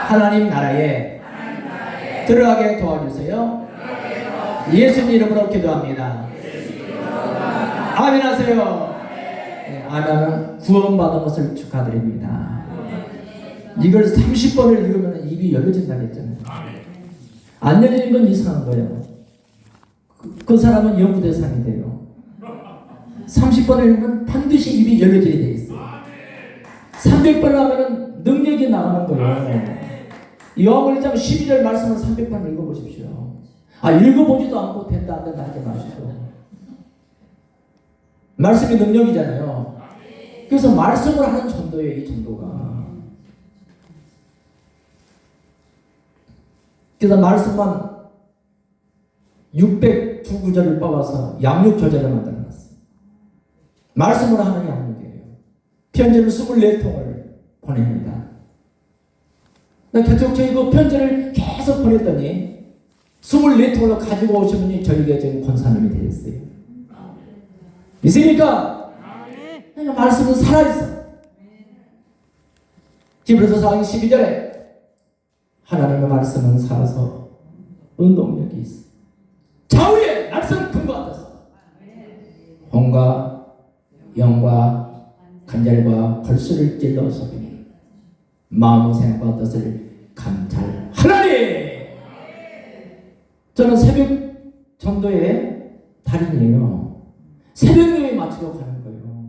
하나님 나라에 들어가게 도와주세요. 예수님 이름으로 기도합니다. 아멘 하세요. 네, 아멘은 구원받은 것을 축하드립니다. 이걸 30번을 읽으면 입이 열려진다고 했잖아요. 안 열리는 건 이상한 거예요. 그 사람은 영구 대상이 돼요. 30번을 읽으면 반드시 입이 열려지게 돼 있어요. 300번을 하면 능력이 나가는 거예요. 요한복음 1장 12절 말씀을 300번 읽어보십시오. 읽어보지도 않고 된다 안 된다 하지 마시고. 말씀이 능력이잖아요. 그래서 말씀을 하는 전도예요. 이 전도가. 그래서 말씀만 602구절을 뽑아서 양육저자를 만들어놨어요. 말씀으로 하는 양육이에요. 편지를 24통을 보냅니다. 계속 저희 그 편지를 계속 보냈더니 24통을 가지고 오신 분이 저희가 지금 권사님이 되었어요. 믿습니까? 말씀은 살아있어. 히브리서 4장 12절에 하나님의 말씀은 살아서 운동력이 있어. 좌우에 날선 금과 같아서 혼과 영과 간절과 골수를 찔러 속이니 마음의 생각과 뜻을 감찰하나니. 저는 새벽 전도의 달인이에요. 새벽에 맞추러 가는 거예요.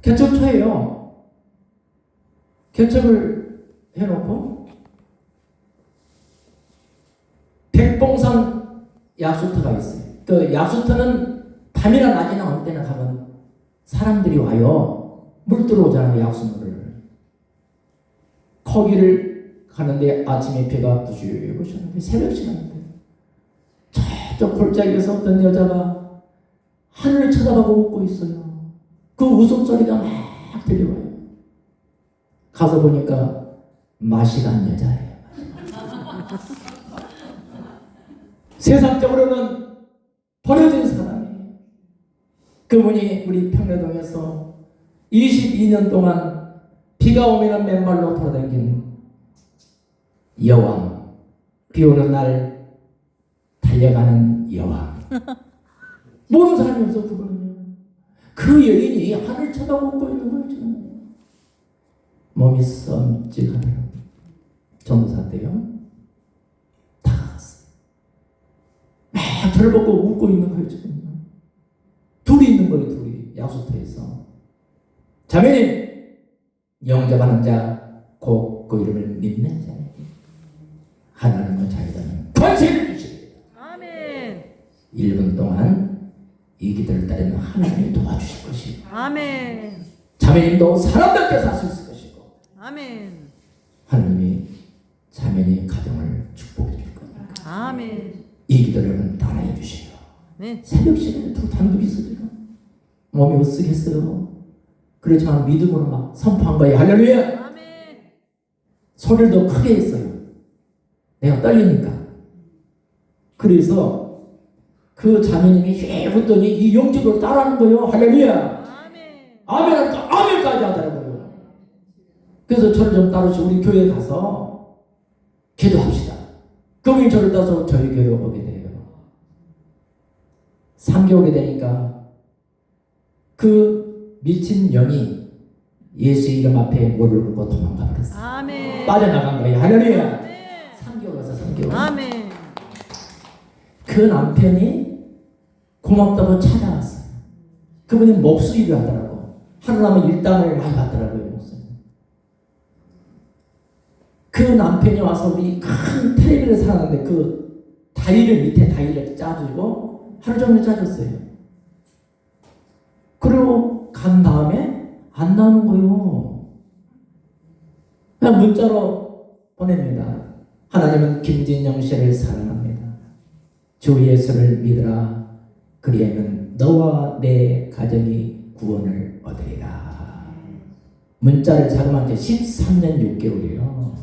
개척초예요. 개척을 해놓고 백봉산 약수터가 있어요. 그 약수터는 밤이나 낮이나 어느 때나 가면 사람들이 와요. 물 들어오잖아요. 약수물을. 거기를 가는데 아침에 배가 부시고셨는데 새벽 시간인데 저쪽 골짜기에서 어떤 여자가 하늘을 쳐다보고 웃고 있어요. 그 웃음소리가 막 들려와요. 가서 보니까 마시간 여자예요. 세상적으로는 버려진 사람이에요. 그분이 우리 평내동에서 22년 동안 비가 오면 맨발로 돌아다니는 여왕, 비 오는 날 달려가는 여왕. 모르는 사람이 없어. 그분은요. 그 여인이 하늘 쳐다보고 있는 거예요. 몸이 썸찍하더라고요. 전도사 때요. 다가갔어요. 막 저를 보고 웃고 있는 거예요. 지금. 둘이 있는 거예요. 둘이. 약수터에서. 자매님, 영접하는 자, 곧 그 이름을 믿는 자. 하나님의 자유자는 권세를 주십니다. 아멘. 1분 동안 이 기도를 따르면 하나님이 도와주실 것이고. 아멘. 자매님도 사람답게 살 수 있을 것이고. 아멘. 하나님이 자매님 가정을 축복해 줄 거니까. 아멘. 이 기도를 따라해 주세요. 네. 새벽 시간에 두 단둘이서 지금 몸이 으쓱했어요. 그렇지만 믿음으로 막 선포한 거예요. 할렐루야. 아멘. 소리를 더 크게 했어요. 내가 떨리니까. 그래서 그 자매님이 휘 웃더니 이 영적으로 따라하는 거예요. 할렐루야. 아멘. 아멘 하니까 아멘까지 하더라고요. 그래서 저를 좀 따르시고 우리 교회에 가서 기도합시다. 그분이 저를 따서 저희 교회에 오게 돼요. 3개월이 되니까 그 미친 영이 예수 이름 앞에 무릎을 꿇고 도망가 버렸어요. 아멘. 빠져나간 거예요. 할렐루야. 아멘. 3개월 가서 3개월. 아멘. 그 남편이 고맙다고 찾아왔어요. 그분이 목수 일을 하더라고. 하루라면 일당을 많이 받더라고요. 목수는. 그 남편이 와서 우리 큰 텔레비를 사놨는데 그 다리를 밑에 다리를 짜주고 하루 종일 짜줬어요. 그리고 간 다음에 안 나오는 거예요. 그냥 문자로 보냅니다. 하나님은 김진영 씨를 사랑합니다. 주 예수를 믿으라. 그리하면 너와 내 가정이 구원을 얻으리라. 문자를 자그마한 지 13년 6개월이에요.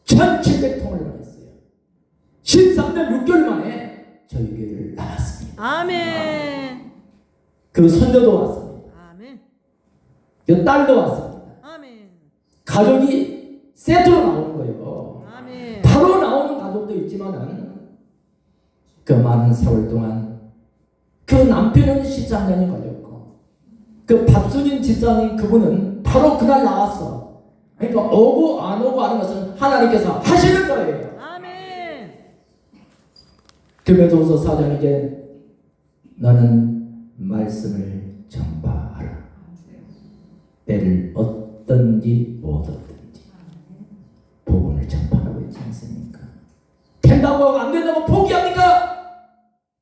1700통을 보냈어요. 13년 6개월 만에 저희 교회를 나왔습니다. 아멘. 그 손녀도 왔습니다. 아멘. 그 딸도 왔습니다. 아멘. 가족이 세트로 나오는 거예요. 아멘. 바로 나오는 가족도 있지만은 그 많은 세월 동안 그 남편은 13년이 걸렸고 그 밥순인 집사님 그분은 바로 그날 나왔어. 그러니까 오고 안 오고 하는 것은 하나님께서 하시는 거예요. 아멘. 디모데후서 4장 이제 너는 말씀을 전파하라. 때를 얻든지 못 얻든지 복음을 전파하라고 했지 않습니까? 된다고 안 된다고 포기합니까?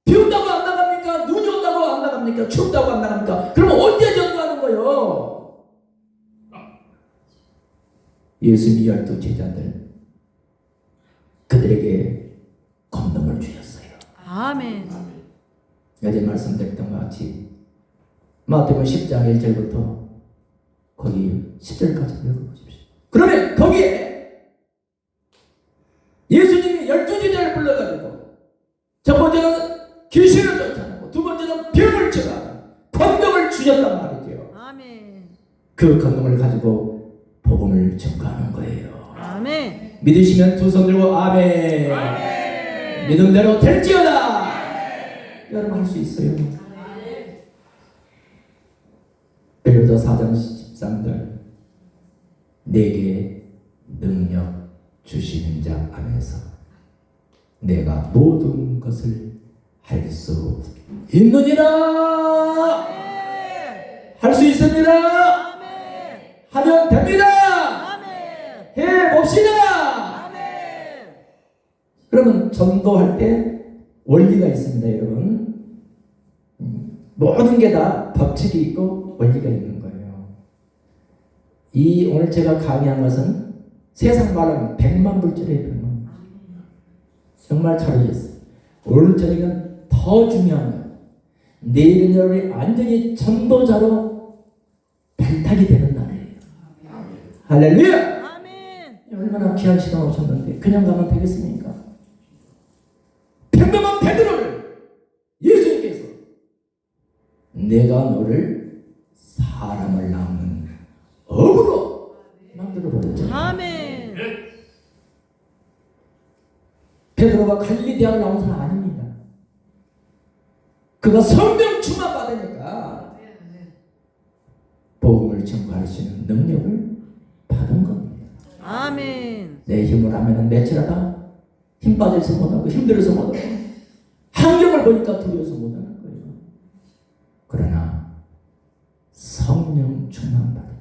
비 온다고 안 나갑니까? 눈이 온다고 안 나갑니까? 춥다고 안 나갑니까? 그러면 언제 전도하는 거예요? 예수님이 12 제자들 그들에게 권능을 주셨어요. 아멘. 어제 말씀드렸던 것 같이 마태복음 10장 1절부터 거기 10절까지 읽어보십시오. 그러면 거기에 예수님이 12제자를 불러가지고 첫 번째는 귀신을 쫓아내고 두 번째는 병을 치라는 권능을 주셨단 말이죠. 아멘. 그 권능을 가지고 복음을 전가하는 거예요. 아멘. 믿으시면 두 손 들고 아멘. 아멘. 믿음대로 될지어다. 여러분 할 수 있어요. 베드로서 4장 13절 내게 능력 주시는 자 안에서 내가 모든 것을 할 수 있느니라. 할 수 있습니다. 아멘. 하면 됩니다. 아멘. 해봅시다. 아멘. 그러면 전도할 때 원리가 있습니다, 여러분. 모든 게 다 법칙이 있고 원리가 있는 거예요. 이 오늘 제가 강의한 것은 세상 말로는 100만 불짜리예요. 100만. 정말 잘하셨어요. 오늘 저녁은 더 중요한 거예요. 내일은 여러분이 완전히 전도자로 발탁이 되는 날이에요. 할렐루야! 아멘. 얼마나 귀한 시간 오셨는데 그냥 가면 되겠습니까? 평범한 베드로를 예수님께서 내가 너를 사람을 낳는 업으로 만들어 버렸잖아요. 아멘. 베드로가 갈릴리 대학을 나온 사람 아닙니다. 그가 성령 충만 받으니까 복음을 전파할 수 있는 능력을 받은 겁니다. 아멘. 내 힘으로 하면은 매칠하다 힘 빠져서 못하고 힘들어서 못하고 환경을 보니까 두려워서 못하는 거예요. 그러나 성령 충만 받으면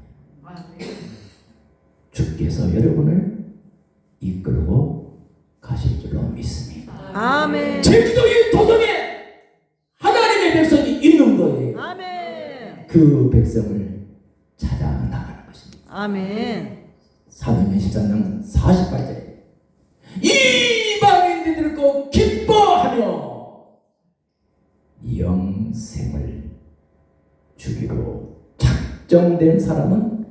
주께서 여러분을 이끌고 가실 줄로 믿습니다. 아멘. 제주도 이 도성에 하나님의 백성이 있는 거예요. 아멘. 그 백성을 찾아 나가는 것입니다. 아멘. 사도행전 13장 48절에 이방인들이 듣고 기뻐하며 영생을 주기로 작정된 사람은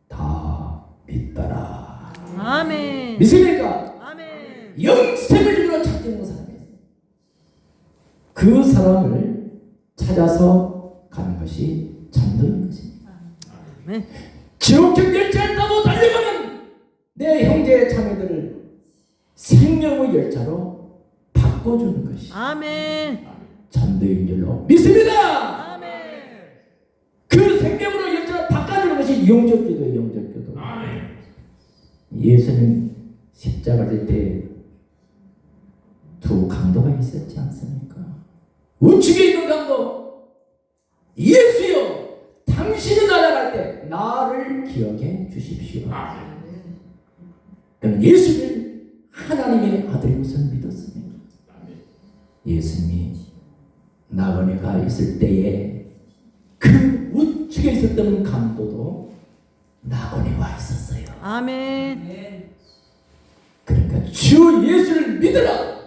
다 믿더라. 아멘. 믿습니까? 아멘. 영생을 주기로 작정된 사람이에요. 그 사람을 찾아서 가는 것이 전도인 것입니다. 아멘. 지옥행 열차를 타고 달려가는 내 형제 자매들을 생명의 열차로 바꿔주는 것이 아멘. 전도인 줄로 믿습니다. 아멘. 그 생명으로 열차를 바꿔주는 것이 영접기도예요. 영접기도. 예수님 십자가 질 때 두 강도가 있었지 않습니까? 우측에 있는 강도 예수여 당신이 날아갈 때 나를 기억해 주십시오. 그럼 예수는 하나님의 아들인 것을 믿었습니다. 예수님이 나그네가 있을 때에 그 우측에 있었던 강도도 나그네에 와 있었어요. 아멘. 그러니까 주 예수를 믿으라.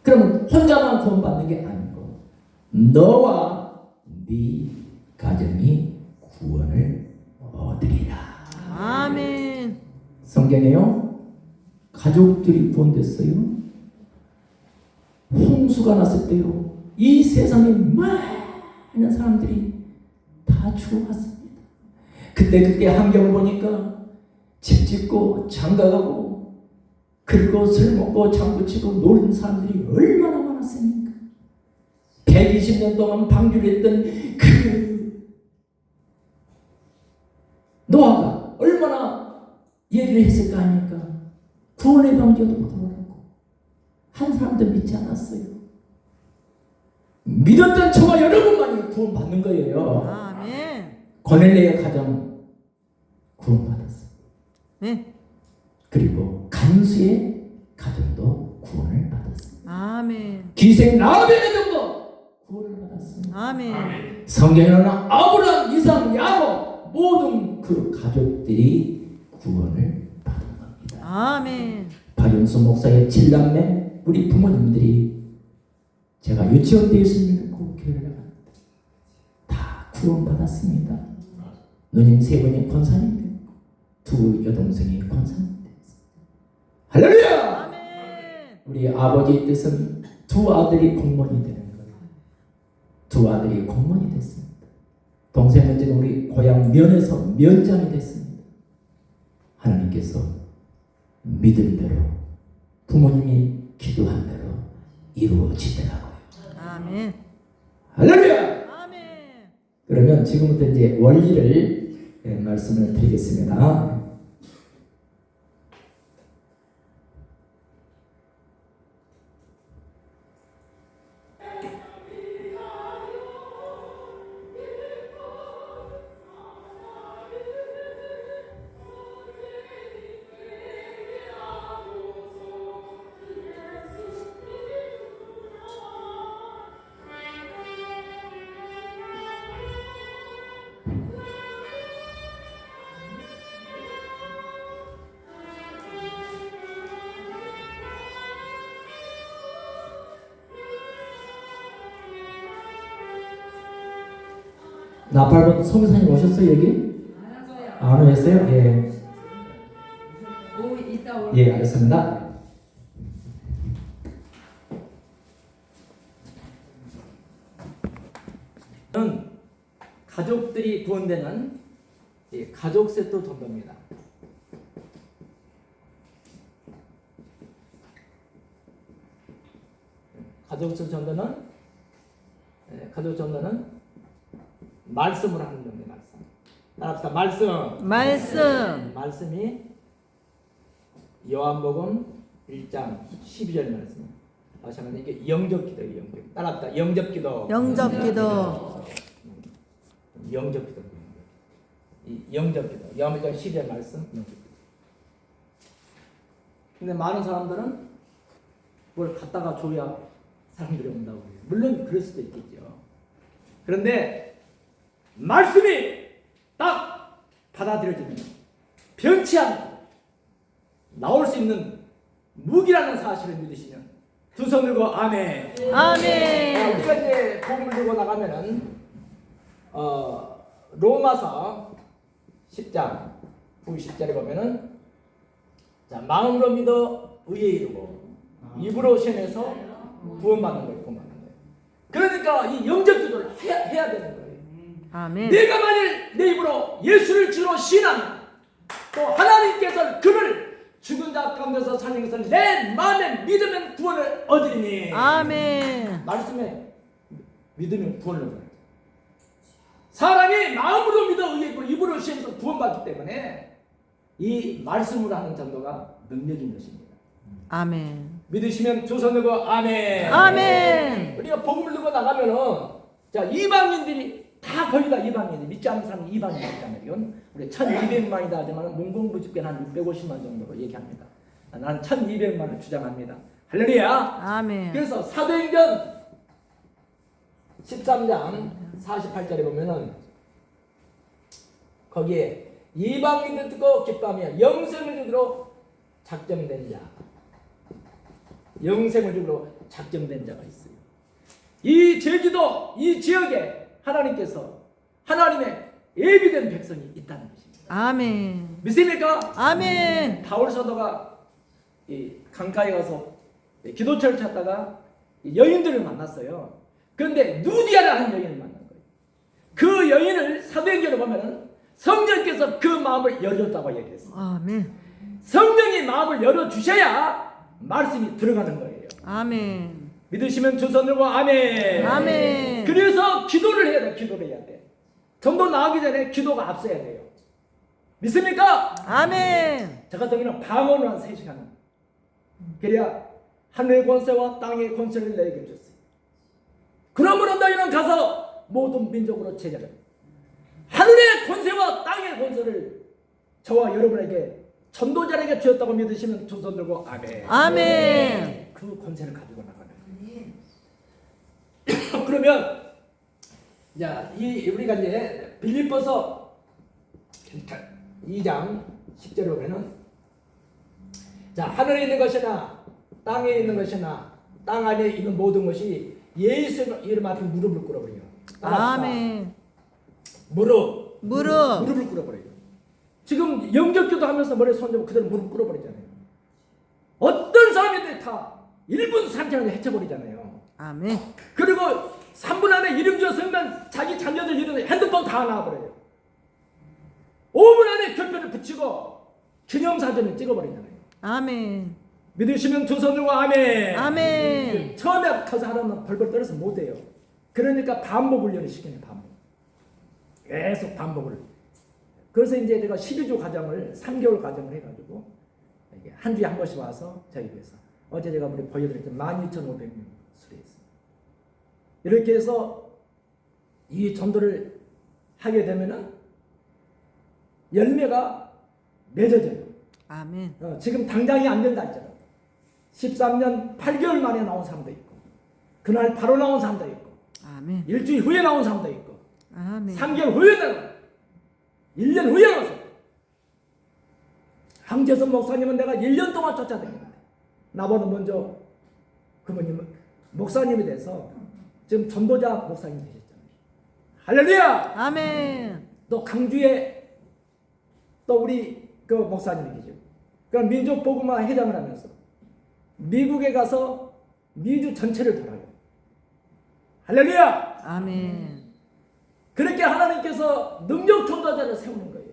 그러면 혼자만 구원받는 게 아니고 너와 네 가정이 구원을 얻으리라. 아멘. 성경에요 가족들이 구원됐어요. 홍수가 났을 때요 이 세상에 많은 사람들이 다 죽어갔습니다. 그때 환경을 보니까 집 짓고 장가가고 그리고 술 먹고 장구치고 노는 사람들이 얼마나 많았습니까? 120년 동안 방주했던 그 노아가 얼마나 얘기를 했을까 하니까 구원의 방주도 못하고 한 사람도 믿지 않았어요. 믿었던 저와 여러분만이 구원받는 거예요. 아멘. 고넬레의 가정 구원받았어요. 네. 그리고 간수의 가정도 구원을 받았어요. 아멘. 기생 라합의 가정도 구원을 받았어요. 아멘. 성경에는 아브라함, 이삭, 야곱 모든 그 가족들이 구원을 받은 겁니다. 아멘. 박영수 목사의 7남매 우리 부모님들이 제가 유치원 때 예수님을 믿고 교회를 나갑니다. 다 구원받았습니다. 누님 3분이 권사님 되고 2 여동생이 권사님 되었습니다. 할렐루야! 아멘. 우리 아버지의 뜻은 2 아들이 공무원이 되는 거예요. 2 아들이 공무원이 됐습니다. 동생 문제는 우리 고향 면에서 면장이 됐습니다. 하나님께서 믿음대로 부모님이 기도한 대로 이루어지더라고요. 아멘. 할렐루야! 아멘. 그러면 지금부터 이제 원리를 말씀을 드리겠습니다. 나팔본 성사님 오셨어요 여기? 안 오셨어요? 예. 예, 알겠습니다. 가족들이 구원되는 가족 세트 전도입니다. 가족 세트 전도는 말씀을 하는 겁니다. 말씀. 따라합시다. 말씀. 말씀이 요한복음 1장 12절 말씀. 다시 한번 이게 영접기도예요. 영접. 따라합시다. 영접기도. 영접기도. 영접기도. 이 영접기도. 요한복음 12절 말씀. 영접기도. 근데 많은 사람들은 뭘 갖다가 줘야 사람들이 온다고 해요. 물론 그럴 수도 있겠죠. 그런데 말씀이 딱 받아들여지면 변치 않고 나올 수 있는 무기라는 사실을 믿으시면 두 손 들고 아멘. 아멘. 우리가 이제 복음을 들고 나가면은 로마서 10장 9, 10절에 보면은 자 마음으로 믿어 의에 이르고 입으로 시인해서 구원받는 거예요. 구원받는 거예요. 그러니까 이 영접 기도를 해야 되는 거예요. 아멘. 내가 만일 내 입으로 예수를 주로 시인하면 또 하나님께서 그를 죽은 자 가운데서 살린 것을 내 마음에 믿으면 구원을 얻으리니. 아멘. 말씀에 믿으면 구원을 얻어요. 사람이 마음으로 믿어 의에 입으로 시인해서 구원받기 때문에 이 말씀으로 하는 전도가 능력인 것입니다. 아멘. 믿으시면 두 손 들고 아멘. 아멘. 우리가 복음을 들고 나가면은 자 이방인들이 다 거의 다 이방인들 믿지 않는 사람이 이방인이잖아요. 이건 우리 1200만이다 하지만 문공부 집계는 한 650만 정도로 얘기합니다. 나는 1200만을 주장합니다. 할렐루야. 아멘. 그래서 사도행전 13장 48절에 보면은 거기에 이방인들 듣고 기뻐하며 영생을 주기로 작정된 자, 영생을 주기로 작정된 자가 있어요. 이 제주도 이 지역에 하나님께서 하나님의 예비된 백성이 있다는 것입니다. 아멘. 믿습니까? 아멘. 바울 사도가 이 강가에 가서 기도처를 찾다가 여인들을 만났어요. 그런데 누디아라는 여인을 만난 거예요. 그 여인을 사도행전에 보면은 성령께서 그 마음을 열어줬다고 얘기했어요. 아멘. 성령이 마음을 열어주셔야 말씀이 들어가는 거예요. 아멘. 믿으시면 두 손 들고 아멘. 아멘. 그래서 기도를 해야 돼. 기도를 해야 돼. 전도 나가기 전에 기도가 앞서야 돼요. 믿습니까? 아멘. 저 같은 경우는 방언을 한 3시간. 그래야 하늘의 권세와 땅의 권세를 내게 주셨어요. 그러므로 너희는 가서 모든 민족으로 제자를, 하늘의 권세와 땅의 권세를 저와 여러분에게 전도자에게 주었다고 믿으시면 두 손 들고 아멘. 아멘. 그 권세를 가지고 나가는 거예요. 그러면 자, 우리가 이제 빌립보서 2장 10절에 보면은, 자, 하늘에 있는 것이나 땅에 있는 것이나 땅 안에 있는 모든 것이 예수 이름 앞에 무릎을 꿇어버려요. 아멘. 무릎을 꿇어버려요. 지금 영접기도 하면서 머리에 손잡고 그대로 무릎 꿇어버리잖아요. 어떤 사람인데 다 1분 3초 안에 해쳐버리잖아요. 아멘. 그리고 3분 안에 이름 지었으면 자기 자녀들 이름 핸드폰 다 나와버려요. 5분 안에 결표를 붙이고 기념사진을 찍어버리잖아요. 아멘. 믿으시면 두 손 들고 아멘. 아멘. 처음에 가서 하려면 벌벌 떨어서 못해요. 그러니까 반복 훈련을 시키네. 반복. 계속 반복을. 그래서 이제 제가 12주 과정을 3개월 과정을 해가지고 한 주에 한 번씩 와서 저희 교회에서 어제 제가 우리 보여드렸던 12,500명 수료했습니다. 이렇게 해서 이 전도를 하게 되면은 열매가 맺어져요. 아멘. 지금 당장이 안 된다 했잖아. 13년 8개월 만에 나온 사람도 있고, 그날 바로 나온 사람도 있고, 아멘. 일주일 후에 나온 사람도 있고, 아멘. 3개월 후에 나온, 1년 후에 나왔어. 황재선 목사님은 내가 1년 동안 쫓아다녔는데 나보다 먼저 그분님은 목사님이 돼서 지금 전도자 목사님 되셨잖아요. 할렐루야! 아멘. 또 강주에 또 우리 그 목사님이 계시고, 그럼 민족 복음화 회장을 하면서 미국에 가서 미주 전체를 돌아요. 할렐루야! 아멘. 그렇게 하나님께서 능력 전도자를 세우는 거예요.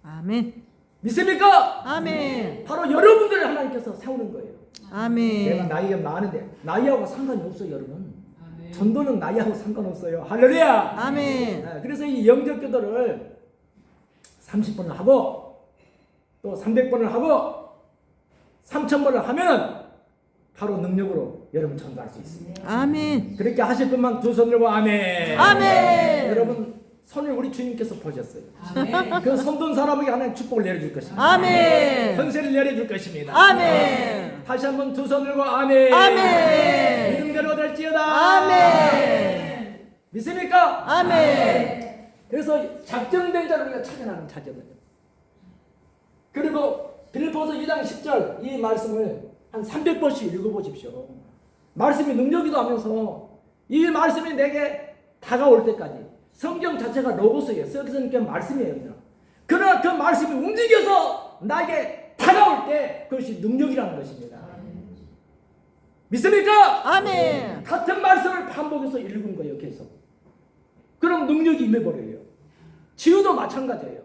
아멘. 믿습니까? 아멘. 바로 여러분들을 하나님께서 세우는 거예요. 내가 아멘. 나이가 많은데 나이하고 상관이 없어요, 여러분. 전도는 나이하고 상관없어요. 할렐루야! 아멘. 그래서 이 영접 기도를 30번을 하고 또 300번을 하고 3000번을 하면은 바로 능력으로 여러분 전도할 수 있습니다. 아멘. 그렇게 하실 분만 두 손 들고 아멘. 아멘. 여러분 손을 우리 주님께서 보셨어요. 그 손든 사람에게 하나님 축복을 내려줄 것입니다. 아멘. 권세를 내려줄 것입니다. 아멘. 다시 한번 두 손 들고 아멘. 아멘. 믿음대로 될지어다. 아멘. 믿습니까? 아멘. 그래서 작정된 자를 우리가 찾아나는 자녀거든요. 그리고 빌립보서 2장 10절 이 말씀을 한 300번씩 읽어보십시오. 말씀이 능력이도 하면서 이 말씀이 내게 다가올 때까지, 성경 자체가 로고스예요. 써있으니까 말씀이에요. 그냥. 그러나 그 말씀이 움직여서 나에게 다가올 때 그것이 능력이라는 것입니다. 믿습니까? 아멘. 같은 말씀을 반복해서 읽은 거예요. 계속. 그럼 능력이 임해버려요. 치유도 마찬가지예요.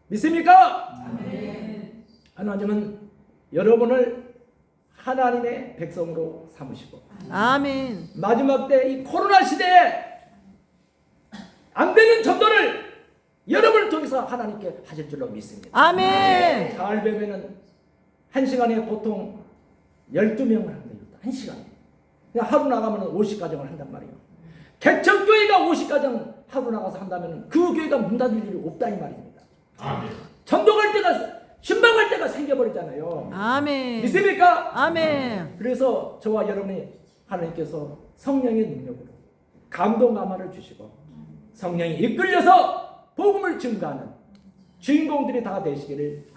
믿습니까? 아멘. 하나님은 여러분을 하나님의 백성으로 삼으시고, 아멘. 마지막 때 이 코로나 시대에 안 되는 전도를 여러분을 통해서 하나님께 하실 줄로 믿습니다. 아멘. 가을 뱀에는 한 시간에 보통 12명을 한답니다. 한 시간에. 그냥 하루 나가면 50가정을 한단 말이에요. 개척교회가 50가정 하루 나가서 한다면 그 교회가 문 닫을 일이 없다 이 말입니다. 전도 갈 때가, 신방 갈 때가 생겨버리잖아요. 아멘. 믿습니까? 아멘. 그래서 저와 여러분이 하나님께서 성령의 능력으로 감동 감화를 주시고 성령이 이끌려서 복음을 증거하는 주인공들이 다 되시기를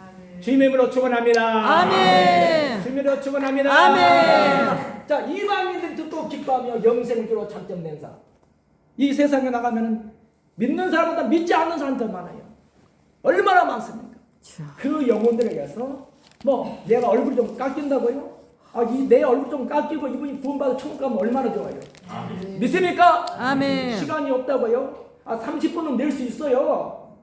주님의 이름으로 축원합니다. 아멘. 주님의 이름으로 축원합니다. 아멘. 자, 이방인들이 듣고 기뻐하며 영생을 주로 작정된 사. 이 세상에 나가면 믿는 사람보다 믿지 않는 사람이 더 많아요. 얼마나 많습니까? 그 영혼들에게서 뭐 내가 얼굴이 좀 깎인다고요? 내 얼굴 좀 깎이고 이분이 구원받아 천국 가면 얼마나 좋아요. 믿습니까? 아멘. 시간이 없다고요? 30분은 낼 수 있어요.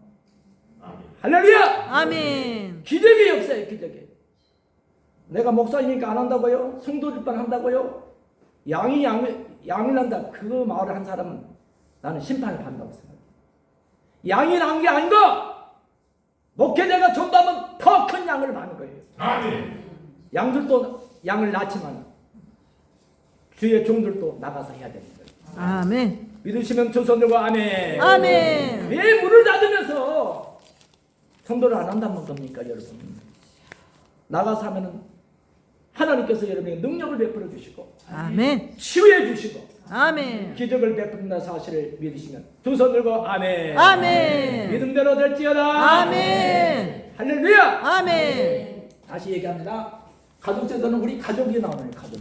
할렐루야! 아멘. 기적의 역사예요, 기적의. 내가 목사님이니까 안 한다고요? 성도들만 한다고요? 양을 한다. 그 말을 한 사람은 나는 심판을 받는다고 생각해요. 양이 난 게 아니고 목회자가 전도하면 더 큰 양을 받는 거예요. 아멘. 양들도 양을 낳지만 주의 종들도 나가서 해야 되는 거예요. 아멘. 믿으시면 두 손 들고 아멘. 아멘. 왜 문을 닫으면서 성도를 안 한다는 겁니까, 여러분? 나가서 하면은 하나님께서 여러분에게 능력을 베풀어 주시고 아멘. 치유해 주시고 아멘. 기적을 베푼다 사실을 믿으시면 두 손 들고 아멘. 아멘. 믿음대로 될지어다. 아멘. 할렐루야. 아멘. 다시 얘기합니다. 가족제도는 우리 가족이 나오는 가족.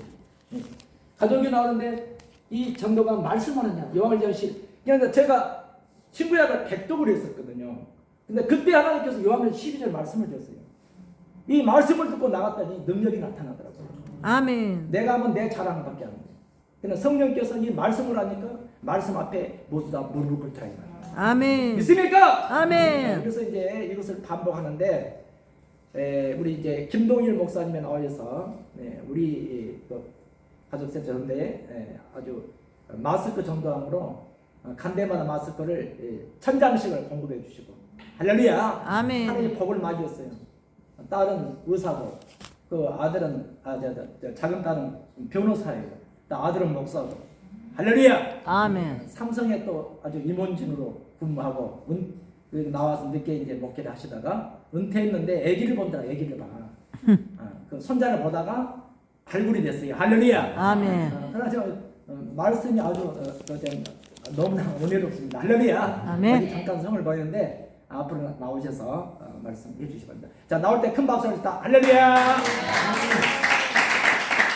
가족이 나오는데 이 전도가 말씀을 하냐? 요한일서 그러니까 제가 친구야가 백독을 했었거든요. 근데 그때 하나님께서 요한일서 12절 말씀을 줬어요. 이 말씀을 듣고 나갔더니 능력이 나타나더라고요. 아멘. 내가 하면 내 자랑밖에 안 돼. 그러나 성령께서 이 말씀을 하니까 말씀 앞에 모두 다 무릎을 꿇더라 이 말이에요. 아멘. 믿습니까? 아멘. 그래서 이제 이것을 반복하는데 우리 이제 김동일 목사님이 나와서 우리 가족센터 전대에 아주 마스크 전도함으로 간대마다 마스크를 1000장씩을 공급해 주시고 할렐루야. 아멘. 하나님 복을 많이 줬어요. 딸은 의사고 그 아들은 작은 딸은 변호사예요. 또 아들은 목사고 할렐루야. 아멘. 삼성에 또 아주 임원진으로 근무하고 나와서 늦게 이제 목회를 하시다가 은퇴했는데 아기를 본다. 아기를 봐. 그 손자를 보다가 발굴이 됐어요. 할렐루야. 아멘. 그래서 말씀이 아주 너무나 은혜롭습니다. 할렐루야. 아멘. 여기 잠깐 성을 보였는데 앞으로 나오셔서 말씀해 주시기 바랍니다. 자, 나올 때 큰 박수 합시다. 할렐루야.